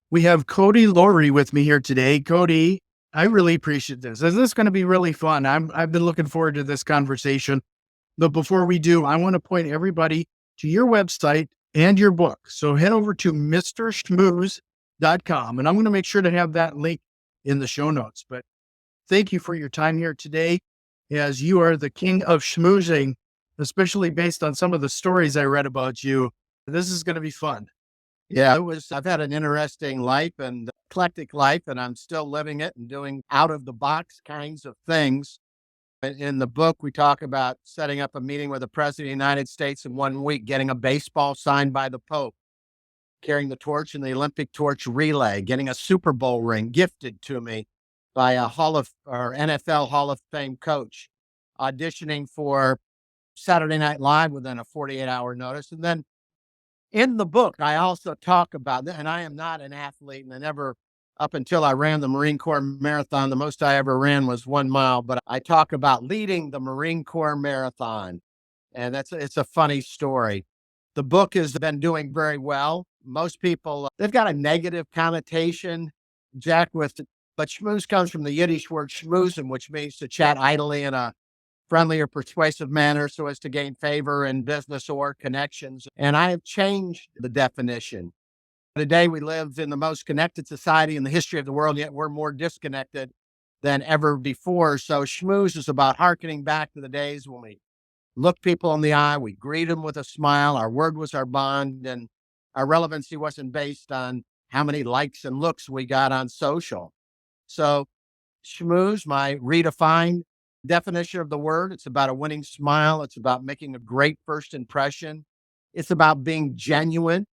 We have Cody Lowry with me here today. Cody, I really appreciate this. This is going to be really fun. I've been looking forward to this conversation. But before we do, I want to point everybody to your website and your book. So head over to mrschmooze.com, and I'm going to make sure to have that link in the show notes. But thank you for your time here today, as you are the king of schmoozing, especially based on some of the stories I read about you. This is going to be fun. Yeah, I've had an interesting life and eclectic life, and I'm still living it and doing out of the box kinds of things. In the book, we talk about setting up a meeting with the President of the United States in 1 week, getting a baseball signed by the Pope, carrying the torch in the Olympic torch relay, getting a Super Bowl ring gifted to me by a NFL Hall of Fame coach, auditioning for Saturday Night Live within a 48-hour notice. And then in the book, I also talk about that, and I am not an athlete, and I never, up until I ran the Marine Corps Marathon, the most I ever ran was 1 mile. But I talk about leading the Marine Corps Marathon, and it's a funny story. The book has been doing very well. Most people, they've got a negative connotation, Jack, but schmooze comes from the Yiddish word schmoozing, which means to chat idly in a friendly or persuasive manner so as to gain favor in business or connections. And I have changed the definition. Today, we live in the most connected society in the history of the world, yet we're more disconnected than ever before. So, schmooze is about hearkening back to the days when we looked people in the eye, we greet them with a smile, our word was our bond, and our relevancy wasn't based on how many likes and looks we got on social. So, schmooze, my redefined definition of the word. It's about a winning smile. It's about making a great first impression. It's about being genuine.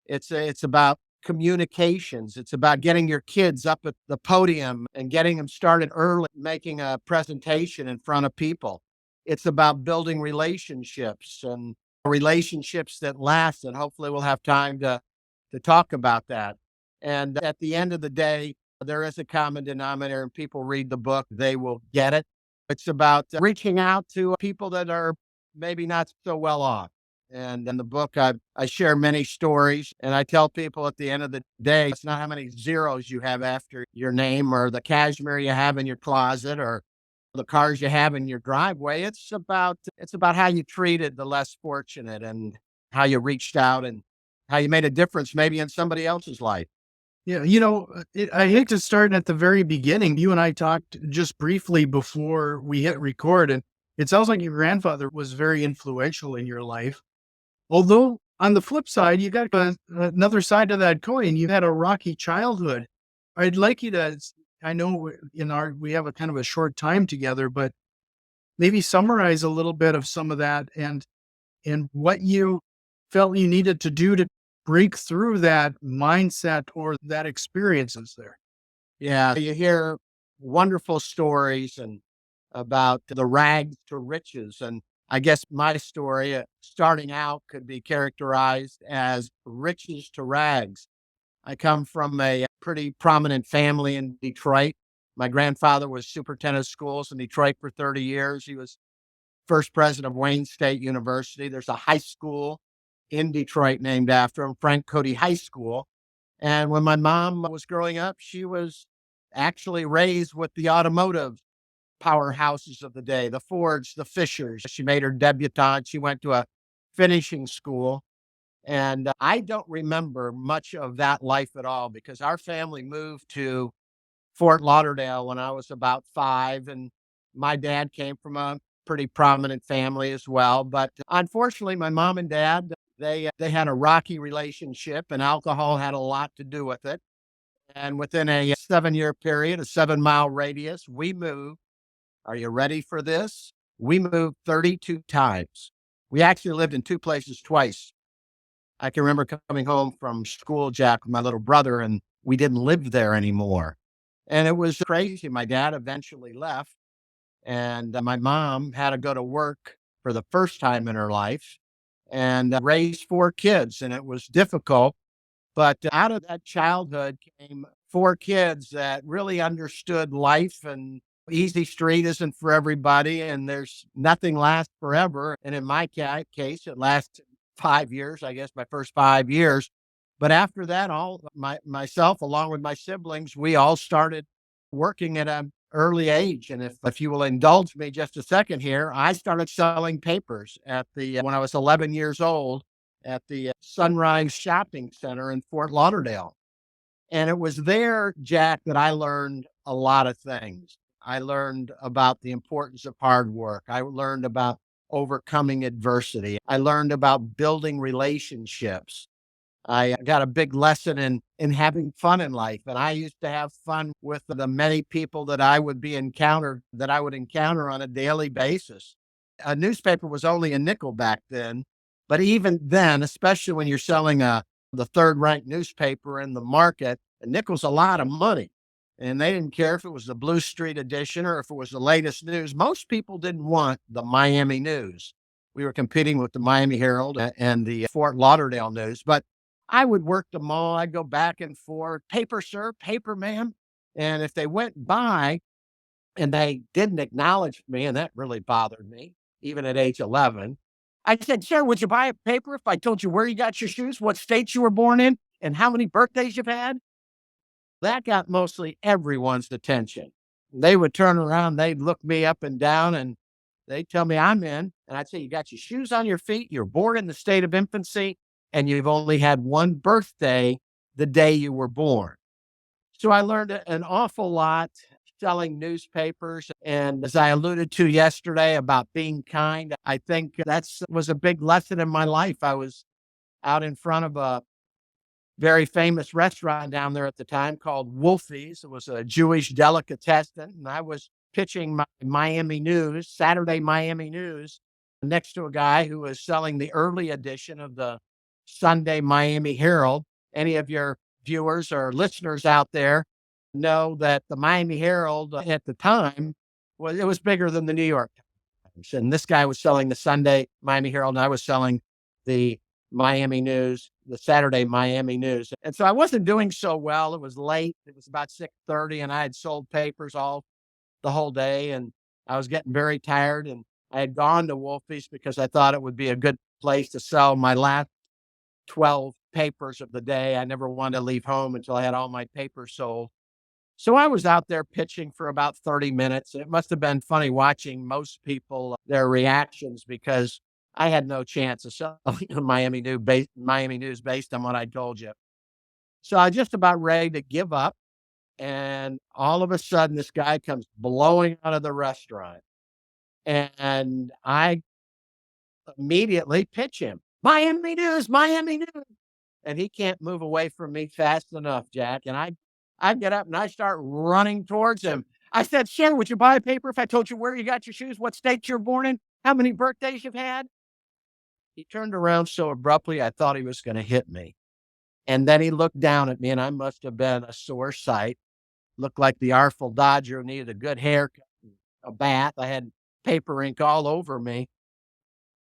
It's about communications. It's about getting your kids up at the podium and getting them started early, making a presentation in front of people. It's about building relationships and relationships that last. And hopefully we'll have time to talk about that. And at the end of the day, there is a common denominator, and people read the book, they will get it. It's about reaching out to people that are maybe not so well off. And in the book, I share many stories, and I tell people at the end of the day, it's not how many zeros you have after your name or the cashmere you have in your closet or the cars you have in your driveway. It's about how you treated the less fortunate and how you reached out and how you made a difference maybe in somebody else's life. Yeah, I hate to start at the very beginning. You and I talked just briefly before we hit record, and it sounds like your grandfather was very influential in your life. Although, on the flip side, you got another side of that coin. You had a rocky childhood. I'd like you to, I know we have a kind of a short time together, but maybe summarize a little bit of some of that and what you felt you needed to do to break through that mindset or that experiences there. Yeah, you hear wonderful stories and about the rags to riches. And I guess my story, starting out, could be characterized as riches to rags. I come from a pretty prominent family in Detroit. My grandfather was superintendent of schools in Detroit for 30 years. He was first president of Wayne State University. There's a high school in Detroit named after him, Frank Cody High School. And when my mom was growing up, she was actually raised with the automotive powerhouses of the day, the Fords, the Fishers. She made her debutante. She went to a finishing school. And I don't remember much of that life at all because our family moved to Fort Lauderdale when I was about 5. And my dad came from a pretty prominent family as well. But unfortunately, my mom and dad, they had a rocky relationship, and alcohol had a lot to do with it. And within a 7-year period, a 7-mile radius, we moved. Are you ready for this? We moved 32 times. We actually lived in 2 places twice. I can remember coming home from school, Jack, with my little brother, and we didn't live there anymore. And it was crazy. My dad eventually left, and my mom had to go to work for the first time in her life and raise 4 kids. And it was difficult. But out of that childhood came 4 kids that really understood life, and easy street isn't for everybody, and there's nothing lasts forever. And in my case, it lasted 5 years, I guess my first 5 years. But after that, myself, along with my siblings, we all started working at an early age. And if you will indulge me just a second here, I started selling papers at the when I was 11 years old at the Sunrise Shopping Center in Fort Lauderdale. And it was there, Jack, that I learned a lot of things. I learned about the importance of hard work. I learned about overcoming adversity. I learned about building relationships. I got a big lesson in having fun in life, and I used to have fun with the many people that I would encounter on a daily basis. A newspaper was only a nickel back then, but even then, especially when you're selling the third ranked newspaper in the market, a nickel's a lot of money. And they didn't care if it was the Blue Street edition or if it was the latest news. Most people didn't want the Miami news. We were competing with the Miami Herald and the Fort Lauderdale news, but I would work the mall. I'd go back and forth. Paper, sir, paper, ma'am. And if they went by and they didn't acknowledge me, and that really bothered me, even at age 11, I said, sir, would you buy a paper if I told you where you got your shoes, what state you were born in, and how many birthdays you've had? That got mostly everyone's attention. They would turn around, they'd look me up and down, and they'd tell me I'm in. And I'd say, you got your shoes on your feet, you're born in the state of infancy, and you've only had one birthday the day you were born. So I learned an awful lot selling newspapers. And as I alluded to yesterday about being kind, I think that's was a big lesson in my life. I was out in front of a very famous restaurant down there at the time called Wolfie's. It was a Jewish delicatessen, and I was pitching my Miami News, Saturday Miami News, next to a guy who was selling the early edition of the Sunday Miami Herald. Any of your viewers or listeners out there know that the Miami Herald at the time was bigger than the New York Times. And this guy was selling the Sunday Miami Herald, and I was selling the Miami News, the Saturday Miami News. And so I wasn't doing so well. It was late. It was about 6:30, and I had sold papers all the whole day, and I was getting very tired. And I had gone to Wolfie's because I thought it would be a good place to sell my last 12 papers of the day. I never wanted to leave home until I had all my papers sold. So I was out there pitching for about 30 minutes. It must have been funny watching most people, their reactions, because I had no chance of selling Miami News based on what I told you. So I was just about ready to give up. And all of a sudden, this guy comes blowing out of the restaurant. And I immediately pitch him Miami News, Miami News. And he can't move away from me fast enough, Jack. And I get up and I start running towards him. I said, sir, would you buy a paper if I told you where you got your shoes, what state you're born in, how many birthdays you've had? He turned around so abruptly, I thought he was going to hit me. And then he looked down at me, and I must have been a sore sight. Looked like the Artful Dodger who needed a good haircut, a bath. I had paper ink all over me.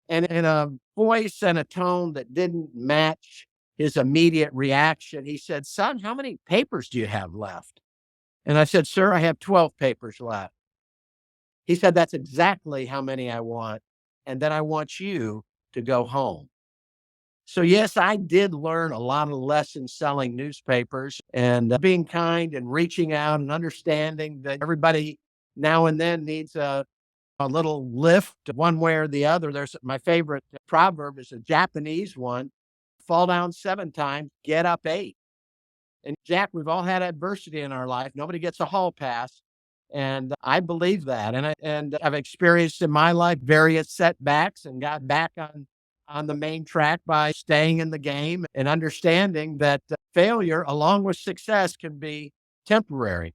And in a voice and a tone that didn't match his immediate reaction, he said, son, how many papers do you have left? And I said, sir, I have 12 papers left. He said, that's exactly how many I want. And then I want you to go home. So, yes, I did learn a lot of lessons selling newspapers and being kind and reaching out and understanding that everybody now and then needs a little lift one way or the other. There's my favorite proverb is a Japanese one: fall down 7 times, get up 8. And Jack, we've all had adversity in our life. Nobody gets a hall pass. And I believe that. And I've experienced in my life various setbacks and got back on the main track by staying in the game and understanding that failure along with success can be temporary.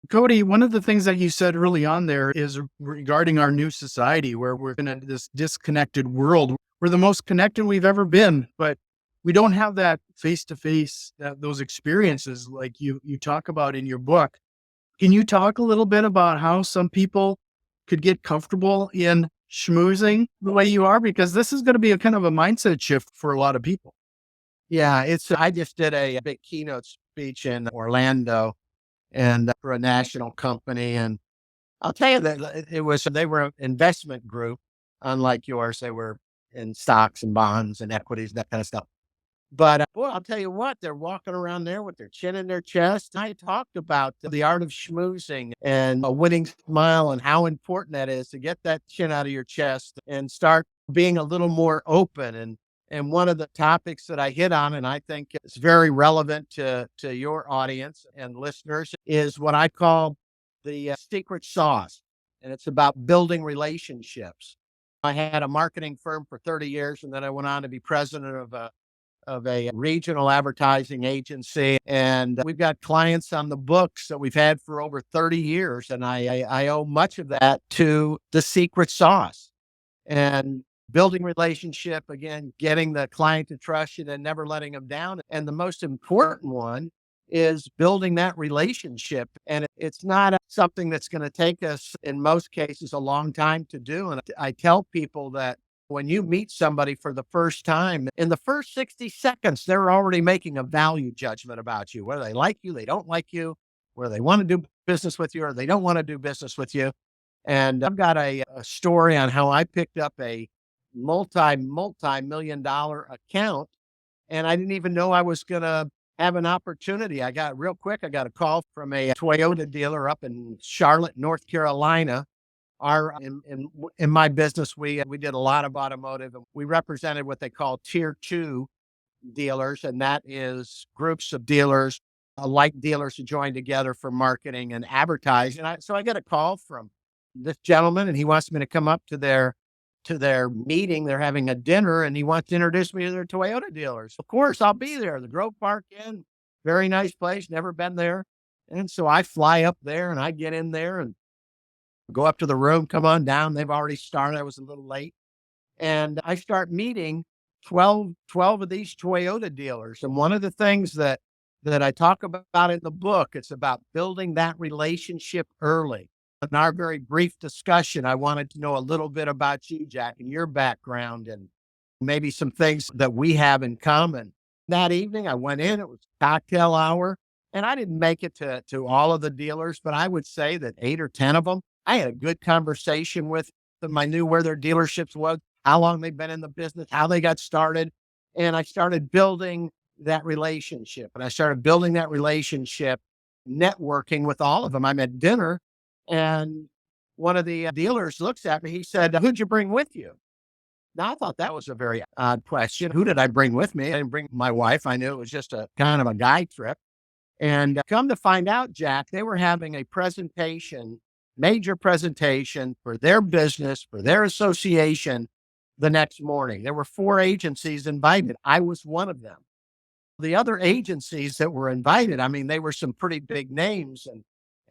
Cody, one of the things that you said early on there is regarding our new society where we're in this disconnected world. We're the most connected we've ever been, but we don't have that face to face, those experiences like you talk about in your book. Can you talk a little bit about how some people could get comfortable in schmoozing the way you are? Because this is going to be a kind of a mindset shift for a lot of people. Yeah, I just did a big keynote speech in Orlando and for a national company. And I'll tell you that they were an investment group, unlike yours. They were in stocks and bonds and equities, that kind of stuff. But boy, I'll tell you what, they're walking around there with their chin in their chest. I talked about the art of schmoozing and a winning smile and how important that is to get that chin out of your chest and start being a little more open. And one of the topics that I hit on, and I think is very relevant to your audience and listeners, is what I call the secret sauce. And it's about building relationships. I had a marketing firm for 30 years, and then I went on to be president of a regional advertising agency. And we've got clients on the books that we've had for over 30 years. And I owe much of that to the secret sauce and building relationship, again, getting the client to trust you and never letting them down. And the most important one is building that relationship. And it's not something that's going to take us, in most cases, a long time to do. And I tell people that when you meet somebody for the first time, in the first 60 seconds, they're already making a value judgment about you, whether they like you, they don't like you, whether they want to do business with you or they don't want to do business with you. And I've got a story on how I picked up a multi million dollar account. And I didn't even know I was going to have an opportunity. I got real quick. I got a call from a Toyota dealer up in Charlotte, North Carolina. In my business, we did a lot of automotive, and we represented what they call tier two dealers, and that is groups of dealers, like dealers who join together for marketing and advertising. So I get a call from this gentleman, and he wants me to come up to their meeting. They're having a dinner, and he wants to introduce me to their Toyota dealers. Of course, I'll be there. The Grove Park Inn, very nice place. Never been there, and so I fly up there, and I get in there and go up to the room. Come on down. They've already started. I was a little late. And I start meeting 12 of these Toyota dealers. And one of the things that I talk about in the book, it's about building that relationship early. In our very brief discussion, I wanted to know a little bit about you, Jack, and your background and maybe some things that we have in common. That evening, I went in, it was cocktail hour, and I didn't make it to all of the dealers, but I would say that 8 or 10 of them, I had a good conversation with them. I knew where their dealerships was, how long they've been in the business, how they got started. And I started building that relationship. And I started building that relationship, networking with all of them. I'm at dinner, and one of the dealers looks at me. He said, "Who'd you bring with you?" Now, I thought that was a very odd question. Who did I bring with me? I didn't bring my wife. I knew it was just a kind of a guy trip. And come to find out, Jack, they were having a presentation, major presentation for their business, for their association the next morning. There were 4 agencies invited. I was one of them. The other agencies that were invited, I mean, they were some pretty big names,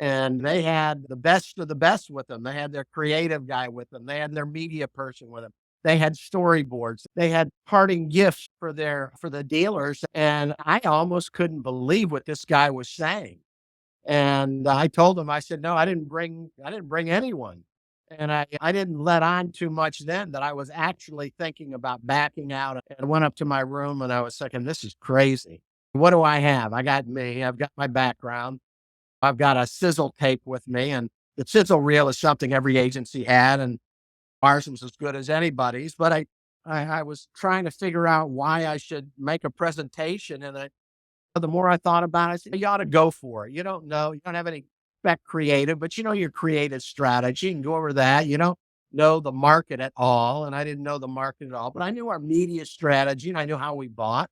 and they had the best of the best with them. They had their creative guy with them. They had their media person with them. They had storyboards. They had parting gifts for the dealers. And I almost couldn't believe what this guy was saying. And I told him, I said, no, I didn't bring anyone. And I didn't let on too much then that I was actually thinking about backing out. And I went up to my room and I was thinking, this is crazy. What do I have? I got me. I've got my background. I've got a sizzle tape with me. And the sizzle reel is something every agency had. And ours was as good as anybody's. But I was trying to figure out why I should make a presentation. And the more I thought about it, I said, you ought to go for it. You don't know, you don't have any spec creative, but you know your creative strategy and go over that. You don't know the market at all. And I didn't know the market at all, but I knew our media strategy and I knew how we bought.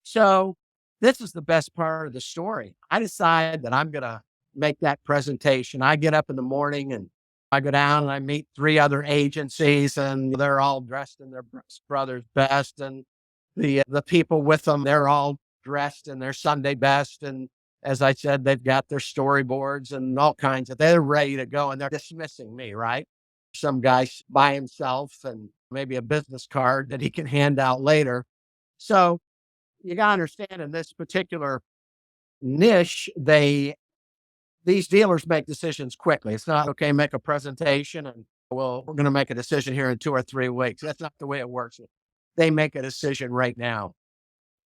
So this is the best part of the story. I decide that I'm going to make that presentation. I get up in the morning and I go down and I meet 3 other agencies, and they're all dressed in their brother's best. And the people with them, they're all dressed in their Sunday best. And as I said, they've got their storyboards and all kinds of, they're ready to go and they're dismissing me, right? Some guy by himself and maybe a business card that he can hand out later. So you got to understand, in this particular niche, these dealers make decisions quickly. It's not, okay, make a presentation and we're going to make a decision here in 2 or 3 weeks. That's not the way it works. They make a decision right now.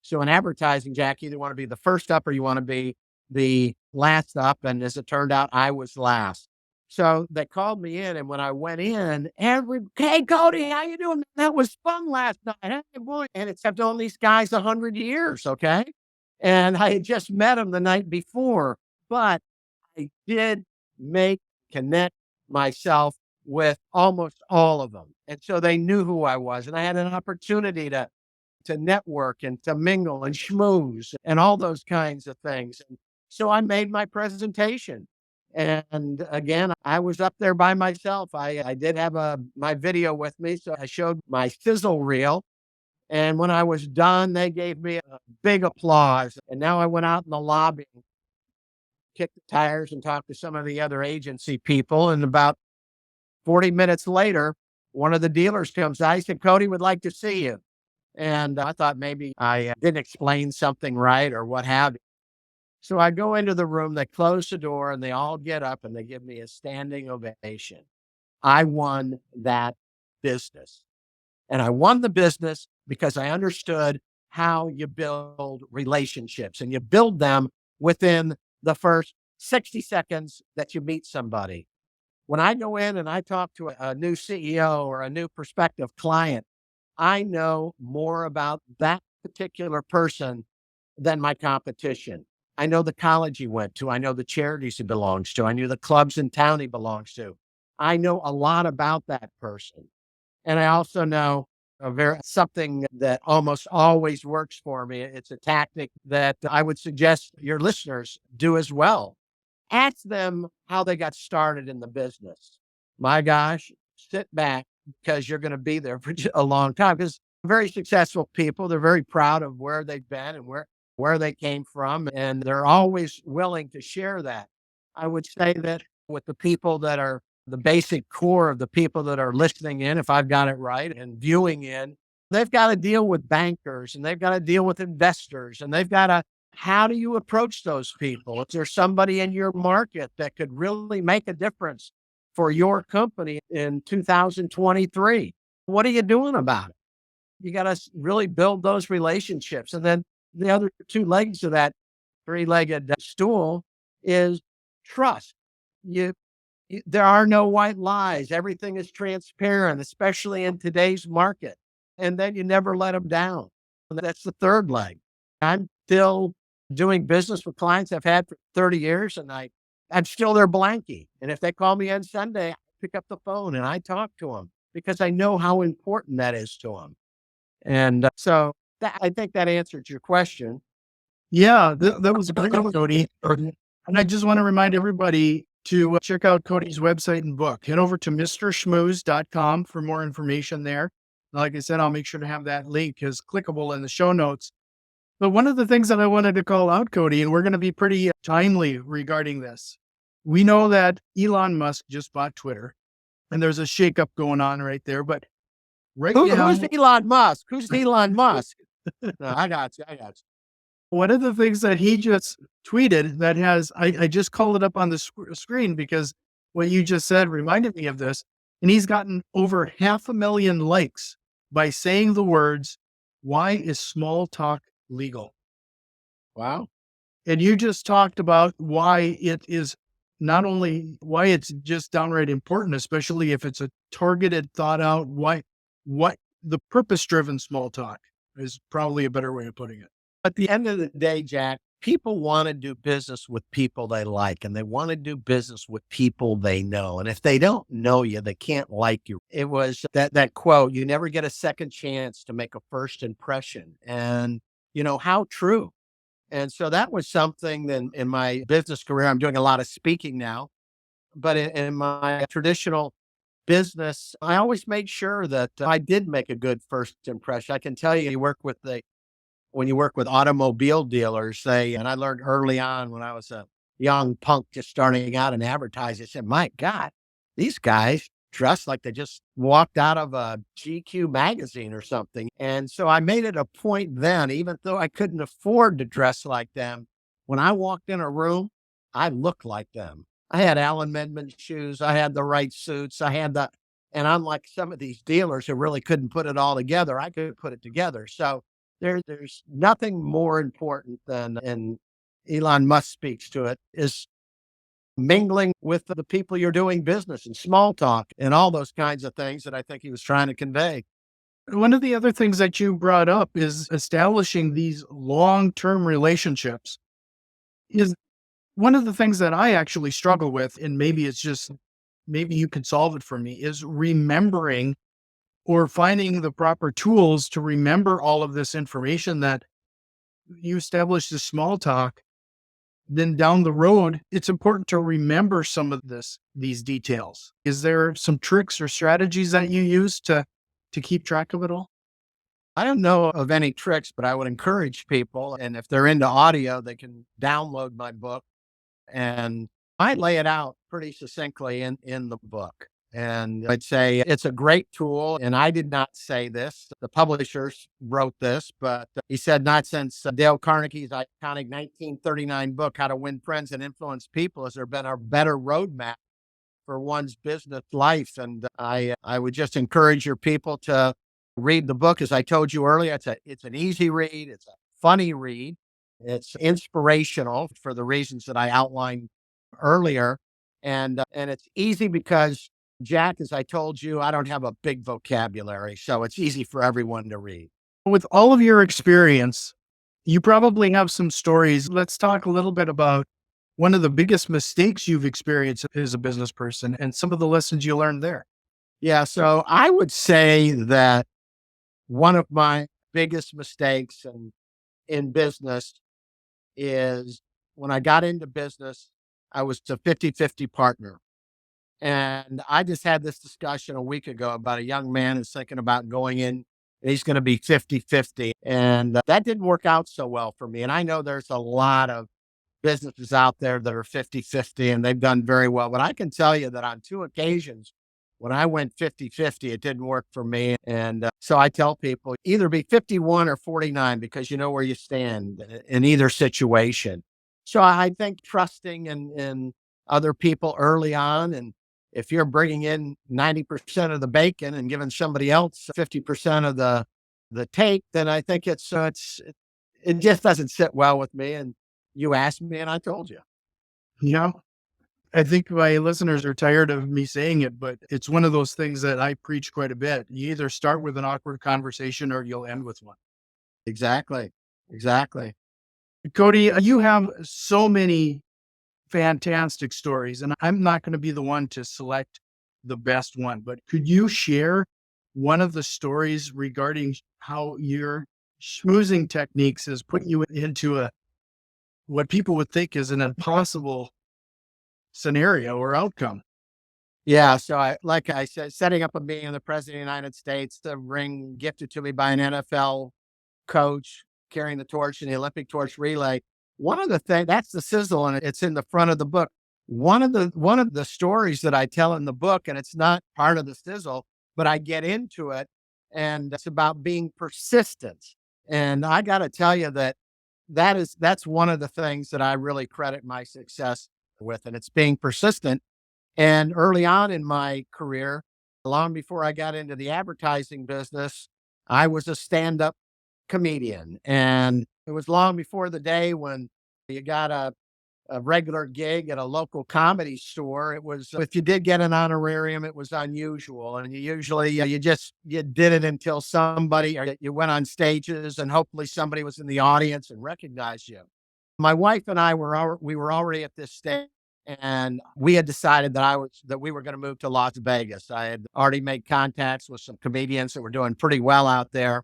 So in advertising, Jack, you either want to be the first up or you want to be the last up. And as it turned out, I was last. So they called me in, and when I went in, hey Cody, how you doing? That was fun last night. Hey boy, and it's I've known these guys 100 years, okay? And I had just met them the night before, but I did make connect myself with almost all of them, and so they knew who I was, and I had an opportunity to network and to mingle and schmooze and all those kinds of things. And so I made my presentation. And again, I was up there by myself. I did have my video with me. So I showed my sizzle reel. And when I was done, they gave me a big applause. And now I went out in the lobby, kicked the tires, and talked to some of the other agency people. And about 40 minutes later, one of the dealers comes out. He said, Cody would like to see you. And I thought maybe I didn't explain something right or what have you. So I go into the room, they close the door, and they all get up and they give me a standing ovation. I won that business. And I won the business because I understood how you build relationships, and you build them within the first 60 seconds that you meet somebody. When I go in and I talk to a new CEO or a new prospective client, I know more about that particular person than my competition. I know the college he went to. I know the charities he belongs to. I knew the clubs in town he belongs to. I know a lot about that person. And I also know something that almost always works for me. It's a tactic that I would suggest your listeners do as well. Ask them how they got started in the business. My gosh, sit back because you're going to be there for a long time. Because very successful people, they're very proud of where they've been and where they came from. And they're always willing to share that. I would say that with the people that are the basic core of the people that are listening in, if I've got it right, and viewing in, they've got to deal with bankers and they've got to deal with investors and they've got to how do you approach those people? Is there somebody in your market that could really make a difference for your company in 2023? What are you doing about it? You got to really build those relationships. And then the other two legs of that three-legged stool is trust. You, there are no white lies. Everything is transparent, especially in today's market. And then you never let them down. That's the third leg. I'm still doing business with clients I've had for 30 years, and I'm still their blankie. And if they call me on Sunday, I pick up the phone and I talk to them because I know how important that is to them. And so I think that answered your question. Yeah, that was great, Cody. And I just want to remind everybody to check out Cody's website and book. Head over to mrschmooze.com for more information there. Like I said, I'll make sure to have that link as clickable in the show notes. But one of the things that I wanted to call out, Cody, and we're going to be pretty timely regarding this. We know that Elon Musk just bought Twitter, and there's a shakeup going on right there. But Who's Elon Musk? Who's Elon Musk? No, I got you. One of the things that he just tweeted that I just called it up on the screen because what you just said reminded me of this. And he's gotten over 500,000 likes by saying the words, "Why is small talk legal?" Wow. And you just talked about why it is not only why it's just downright important, especially if it's a targeted, thought out, what the purpose driven small talk is probably a better way of putting it. At the end of the day, Jack, people want to do business with people they like, and they want to do business with people they know. And if they don't know you, they can't like you. It was that quote, you never get a second chance to make a first impression. And how true. And so that was something that in my business career, I'm doing a lot of speaking now, but in my traditional business, I always made sure that I did make a good first impression. I can tell you, when you work with automobile dealers, and I learned early on when I was a young punk just starting out in advertising, I said, my God, these guys dress like they just walked out of a GQ magazine or something. And so I made it a point then, even though I couldn't afford to dress like them, when I walked in a room, I looked like them. I had Alan Medman shoes. I had the right suits. And unlike some of these dealers who really couldn't put it all together, I could put it together. So there's nothing more important than, and Elon Musk speaks to it, is mingling with the people you're doing business and small talk and all those kinds of things that I think he was trying to convey. One of the other things that you brought up is establishing these long-term relationships is one of the things that I actually struggle with, and maybe it's just maybe you can solve it for me, is remembering or finding the proper tools to remember all of this information that you establish the small talk. Then down the road, it's important to remember some of these details. Is there some tricks or strategies that you use to keep track of it all? I don't know of any tricks, but I would encourage people. And if they're into audio, they can download my book. And I lay it out pretty succinctly in the book. And I'd say it's a great tool. And I did not say this. The publishers wrote this, but he said, not since Dale Carnegie's iconic 1939 book, How to Win Friends and Influence People, has there been a better roadmap for one's business life. And I would just encourage your people to read the book. As I told you earlier, it's an easy read. It's a funny read. It's inspirational for the reasons that I outlined earlier. And it's easy because, Jack, as I told you, I don't have a big vocabulary, so it's easy for everyone to read. With all of your experience, you probably have some stories. Let's talk a little bit about one of the biggest mistakes you've experienced as a business person and some of the lessons you learned there. Yeah, so I would say that one of my biggest mistakes in business is when I got into business, I was a 50-50 partner. And I just had this discussion a week ago about a young man who's thinking about going in. And he's going to be 50-50. And that didn't work out so well for me. And I know there's a lot of businesses out there that are 50-50 and they've done very well. But I can tell you that on two occasions, when I went 50-50, it didn't work for me. And so I tell people either be 51 or 49 because you know where you stand in either situation. So I think trusting in other people early on. And if you're bringing in 90% of the bacon and giving somebody else 50% of the take, then I think it just doesn't sit well with me. And you asked me and I told you. You know, I think my listeners are tired of me saying it, but it's one of those things that I preach quite a bit. You either start with an awkward conversation or you'll end with one. Exactly. Exactly. Cody, you have so many fantastic stories, and I'm not going to be the one to select the best one, but could you share one of the stories regarding how your schmoozing techniques has put you into what people would think is an impossible scenario or outcome? Yeah. So like I said, setting up a meeting with the president of the United States, the ring gifted to me by an NFL coach, carrying the torch in the Olympic torch relay. One of the things that's the sizzle, and it's in the front of the book. One of the stories that I tell in the book, and it's not part of the sizzle, but I get into it, and it's about being persistent. And I got to tell you that's one of the things that I really credit my success with, and it's being persistent. And early on in my career, long before I got into the advertising business, I was a stand-up comedian. And it was long before the day when you got a regular gig at a local comedy store. It was, if you did get an honorarium, it was unusual. And you usually, you did it until somebody, or you went on stages and hopefully somebody was in the audience and recognized you. My wife and I we were already at this stage. And we had decided that we were going to move to Las Vegas. I had already made contacts with some comedians that were doing pretty well out there.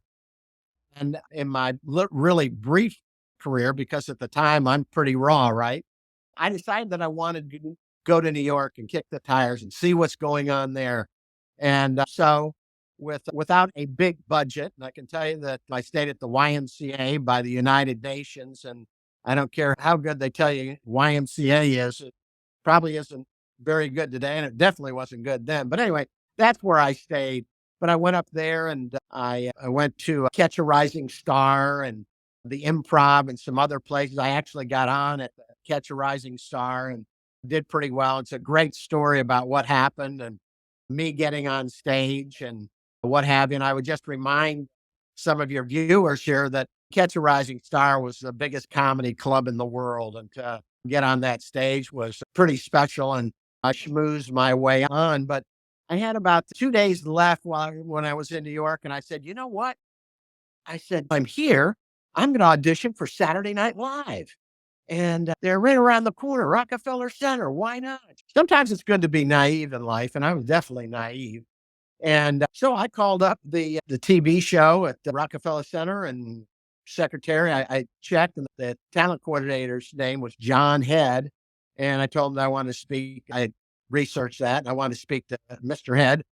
And in my really brief career, because at the time I'm pretty raw, right? I decided that I wanted to go to New York and kick the tires and see what's going on there. And so, without a big budget, and I can tell you that I stayed at the YMCA by the United Nations, and I don't care how good they tell you YMCA is, it probably isn't very good today, and it definitely wasn't good then. But anyway, that's where I stayed. But I went up there and I went to Catch a Rising Star and the Improv and some other places. I actually got on at the Catch a Rising Star and did pretty well. It's a great story about what happened and me getting on stage and what have you. And I would just remind some of your viewers here that Catch a Rising Star was the biggest comedy club in the world. And get on that stage was pretty special, and I schmoozed my way on. But I had about 2 days left when I was in New York, and I said, you know what? I said, I'm here. I'm going to audition for Saturday Night Live. And they're right around the corner, Rockefeller Center. Why not? Sometimes it's good to be naive in life, and I was definitely naive. And so I called up the TV show at the Rockefeller Center and secretary. I checked, and the talent coordinator's name was John Head. And I told him that I wanted to speak. I had researched that. And I wanted to speak to Mr. Head.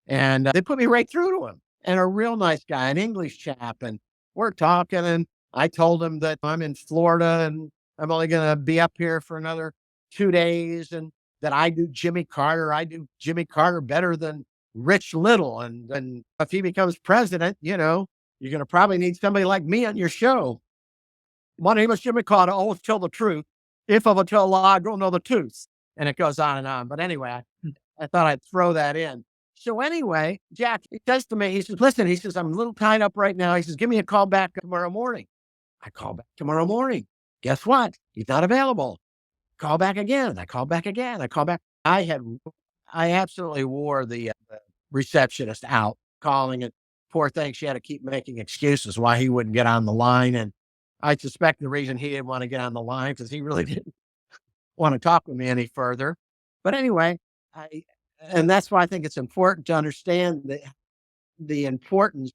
And they put me right through to him. And a real nice guy, an English chap. And we're talking. And I told him that I'm in Florida and I'm only going to be up here for another 2 days, and that I do Jimmy Carter. I do Jimmy Carter better than Rich Little. And if he becomes president, you're going to probably need somebody like me on your show. My name is Jimmy Carter. Always tell the truth. If I will tell a lie, I don't know the truth. And it goes on and on. But anyway, I thought I'd throw that in. So anyway, Jack, he says to me, he says, listen, he says, I'm a little tied up right now. He says, give me a call back tomorrow morning. I call back tomorrow morning. Guess what? He's not available. Call back again. I call back again. I call back. I absolutely wore the receptionist out calling it. Poor thing. She had to keep making excuses why he wouldn't get on the line. And I suspect the reason he didn't want to get on the line because he really didn't want to talk with me any further. But anyway, and that's why I think it's important to understand the importance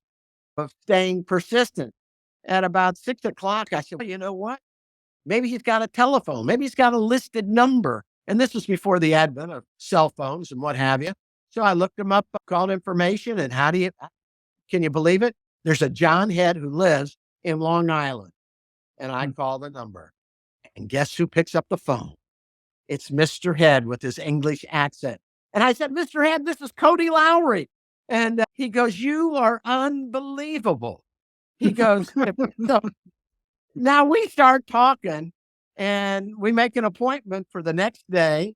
of staying persistent. At about 6 o'clock, I said, well, you know what? Maybe he's got a telephone. Maybe he's got a listed number. And this was before the advent of cell phones and what have you. So I looked him up, called information, and can you believe it? There's a John Head who lives in Long Island. And I call the number. And guess who picks up the phone? It's Mr. Head with his English accent. And I said, Mr. Head, this is Cody Lowry. And he goes, you are unbelievable. He goes, so now we start talking, and we make an appointment for the next day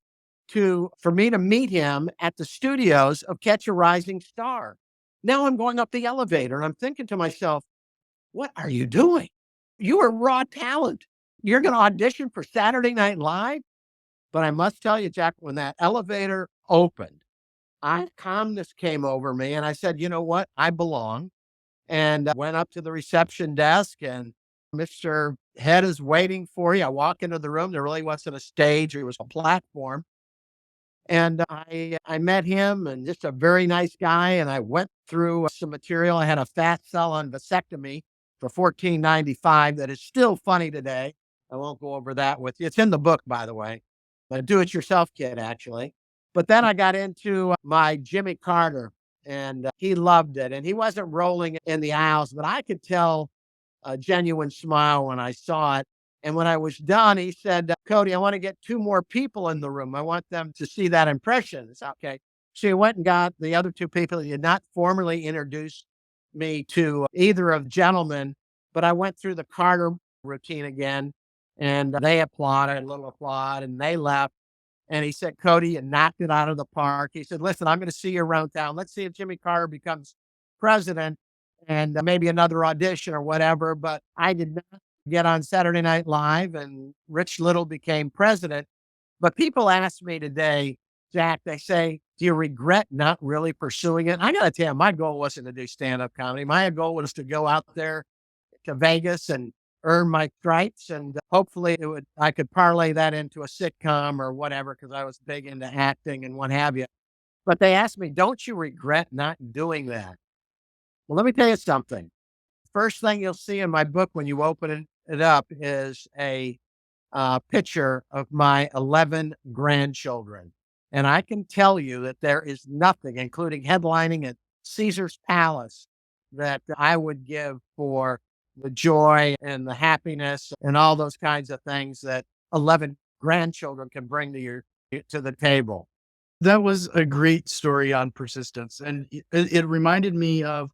for me to meet him at the studios of Catch a Rising Star. Now I'm going up the elevator and I'm thinking to myself, what are you doing? You are raw talent. You're going to audition for Saturday Night Live. But I must tell you, Jack, when that elevator opened, calmness came over me, and I said, you know what? I belong. And I went up to the reception desk, and Mr. Head is waiting for you. I walk into the room. There really wasn't a stage. It was a platform. And I met him, and just a very nice guy. And I went through some material. I had a fat cell on vasectomy for $14.95 that is still funny today. I won't go over that with you. It's in the book, by the way. A do-it-yourself kit, actually. But then I got into my Jimmy Carter, and he loved it. And he wasn't rolling in the aisles, but I could tell a genuine smile when I saw it. And when I was done, he said, Cody, I want to get 2 more people in the room. I want them to see that impression. It's okay. So he went and got the other 2 people. He had not formally introduced me to either of the gentlemen, but I went through the Carter routine again, and they applauded, a little applaud, and they left. And he said, Cody, you knocked it out of the park. He said, listen, I'm going to see you around town. Let's see if Jimmy Carter becomes president, and maybe another audition or whatever. But I did not get on Saturday Night Live, and Rich Little became president. But people ask me today, Jack, they say, do you regret not really pursuing it? I got to tell you, my goal wasn't to do stand-up comedy. My goal was to go out there to Vegas and earn my stripes, and hopefully I could parlay that into a sitcom or whatever, because I was big into acting and what have you. But they asked me, don't you regret not doing that? Well, let me tell you something. First thing you'll see in my book when you open it up is a picture of my 11 grandchildren. And I can tell you that there is nothing, including headlining at Caesar's Palace, that I would give for the joy and the happiness and all those kinds of things that 11 grandchildren can bring to the table. That was a great story on persistence. And it reminded me of,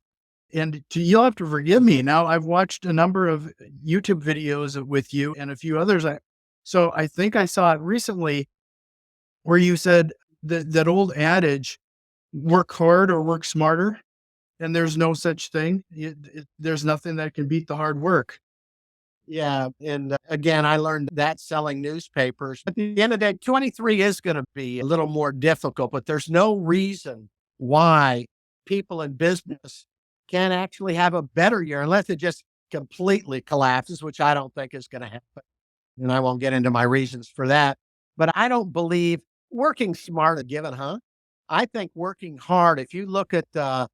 you'll have to forgive me. Now, I've watched a number of YouTube videos with you and a few others. So I think I saw it recently where you said that old adage, work hard or work smarter. And there's no such thing. There's nothing that can beat the hard work. Yeah. And again, I learned that selling newspapers. At the end of the day, 23 is going to be a little more difficult, but there's no reason why people in business can't actually have a better year unless it just completely collapses, which I don't think is going to happen. And I won't get into my reasons for that. But I don't believe working smart is given, huh? I think working hard, if you look at the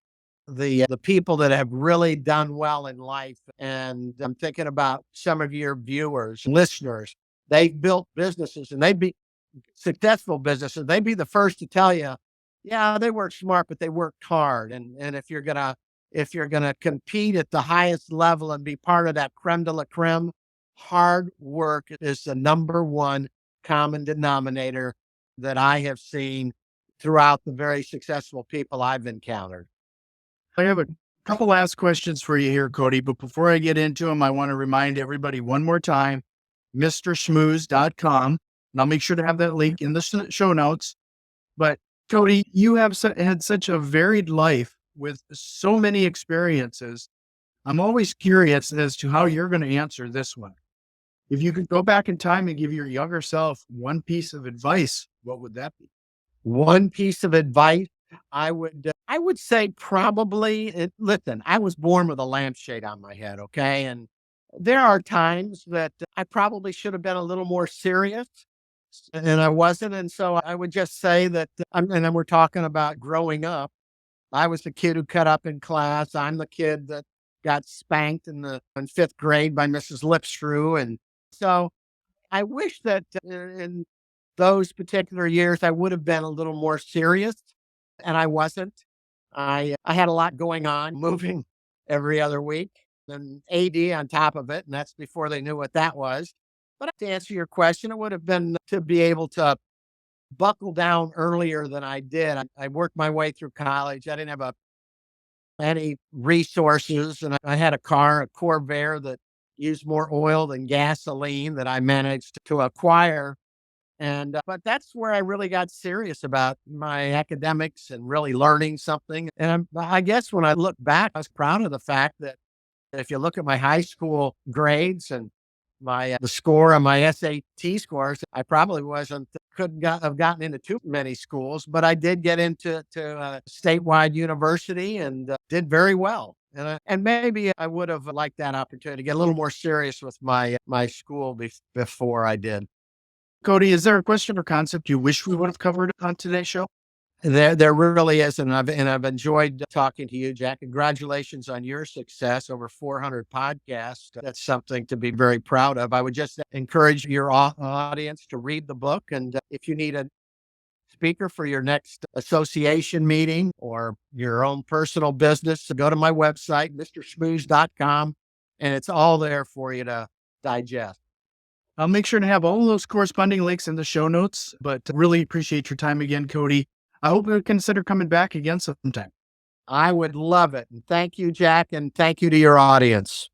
people that have really done well in life. And I'm thinking about some of your viewers, listeners. They've built businesses and they'd be successful businesses. They'd be the first to tell you, yeah, they work smart, but they worked hard. And if you're gonna compete at the highest level and be part of that creme de la creme, hard work is the number one common denominator that I have seen throughout the very successful people I've encountered. I have a couple last questions for you here, Cody. But before I get into them, I want to remind everybody one more time, MrSchmooze.com. And I'll make sure to have that link in the show notes. But Cody, you have had such a varied life with so many experiences. I'm always curious as to how you're going to answer this one. If you could go back in time and give your younger self one piece of advice, what would that be? One piece of advice I would say probably listen, I was born with a lampshade on my head, okay? And there are times that I probably should have been a little more serious and I wasn't. And so I would just say that and then we're talking about growing up. I was the kid who cut up in class. I'm the kid that got spanked in fifth grade by Mrs. Lipstrew. And so I wish that in those particular years, I would have been a little more serious, and I wasn't. I had a lot going on, moving every other week, and AD on top of it, and that's before they knew what that was. But to answer your question, it would have been to be able to buckle down earlier than I did. I worked my way through college. I didn't have any resources, and I had a car, a Corvair that used more oil than gasoline that I managed to acquire. And but that's where I really got serious about my academics and really learning something. And I guess when I look back, I was proud of the fact that if you look at my high school grades and my the score on my SAT scores, I probably wasn't couldn't got, have gotten into too many schools, but I did get into statewide university and did very well. And maybe I would have liked that opportunity to get a little more serious with my school before I did. Cody, is there a question or concept you wish we would have covered on today's show? There really is, and I've enjoyed talking to you, Jack. Congratulations on your success, over 400 podcasts. That's something to be very proud of. I would just encourage your audience to read the book, and if you need a speaker for your next association meeting or your own personal business, go to my website, mrschmooze.com, and it's all there for you to digest. I'll make sure to have all of those corresponding links in the show notes, but really appreciate your time again, Cody. I hope you'll consider coming back again sometime. I would love it. And thank you, Jack, and thank you to your audience.